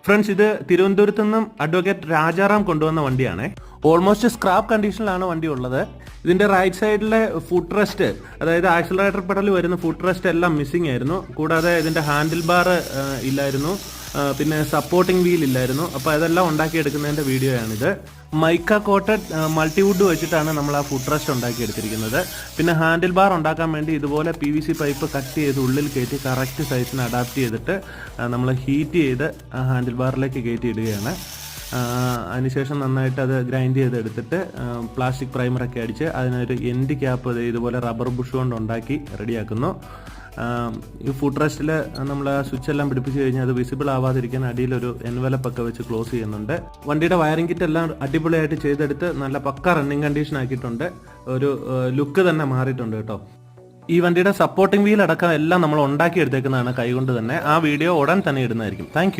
Friends, ഇത് തിരുവനന്തപുരത്ത് നിന്നും അഡ്വക്കേറ്റ് രാജാറാം കൊണ്ടുവന്ന വണ്ടിയാണ്. ഓൾമോസ്റ്റ് സ്ക്രാപ്പ് കണ്ടീഷനിലാണ് വണ്ടി ഉള്ളത്. ഇതിന്റെ റൈറ്റ് സൈഡിലെ ഫുഡ് റെസ്റ്റ്, അതായത് ആക്സിലറേറ്റർ പെഡൽ വരുന്ന ഫുഡ് റെസ്റ്റ് എല്ലാം മിസ്സിംഗ് ആയിരുന്നു. കൂടാതെ ഇതിന്റെ ഹാൻഡിൽ ബാർ ഇല്ലായിരുന്നു, പിന്നെ സപ്പോർട്ടിംഗ് വീൽ ഇല്ലായിരുന്നു. അപ്പോൾ അതെല്ലാം ഉണ്ടാക്കിയെടുക്കുന്നതിന്റെ വീഡിയോ ആണിത്. മൈക്ക കോട്ടഡ് മൾട്ടിവുഡ് വെച്ചിട്ടാണ് നമ്മൾ ആ ഫുഡ് റെസ്റ്റ് ഉണ്ടാക്കിയെടുത്തിരിക്കുന്നത്. പിന്നെ ഹാൻഡിൽ ബാർ ഉണ്ടാക്കാൻ വേണ്ടി ഇതുപോലെ PVC പൈപ്പ് കട്ട് ചെയ്ത് ഉള്ളിൽ കയറ്റി കറക്റ്റ് സൈസിന് അഡാപ്റ്റ് ചെയ്തിട്ട് നമ്മൾ ഹീറ്റ് ചെയ്ത് ഹാൻഡിൽ ബാറിലേക്ക് കയറ്റി ഇടുകയാണ്. അതിനുശേഷം നന്നായിട്ട് അത് ഗ്രൈൻഡ് ചെയ്തെടുത്തിട്ട് പ്ലാസ്റ്റിക് പ്രൈമറൊക്കെ അടിച്ച് അതിനൊരു എൻഡ് ക്യാപ്പ് ഇതുപോലെ റബ്ബർ ബുഷ് കൊണ്ട് ഉണ്ടാക്കി റെഡിയാക്കുന്നു. ഈ ഫുഡ് റെസ്റ്റിൽ നമ്മൾ സ്വിച്ച് എല്ലാം പിടിപ്പിച്ച് കഴിഞ്ഞാൽ അത് വിസിബിൾ ആവാതിരിക്കാൻ അടിയിലൊരു എൻവലപ്പ് ഒക്കെ വെച്ച് ക്ലോസ് ചെയ്യുന്നുണ്ട്. വണ്ടിയുടെ വയറിംഗ് കിറ്റ് എല്ലാം അടിപൊളിയായിട്ട് ചെയ്തെടുത്ത് നല്ല പക്ക റണ്ണിങ് കണ്ടീഷൻ ആക്കിയിട്ടുണ്ട്. ഒരു ലുക്ക് തന്നെ മാറിയിട്ടുണ്ട് കേട്ടോ. ഈ വണ്ടിയുടെ സപ്പോർട്ടിംഗ് വീൽ അടക്കം എല്ലാം നമ്മൾ ഉണ്ടാക്കി എടുത്തേക്കുന്നതാണ് കൈകൊണ്ട് തന്നെ. ആ വീഡിയോ ഉടൻ തന്നെ ഇടുന്നതായിരിക്കും. താങ്ക്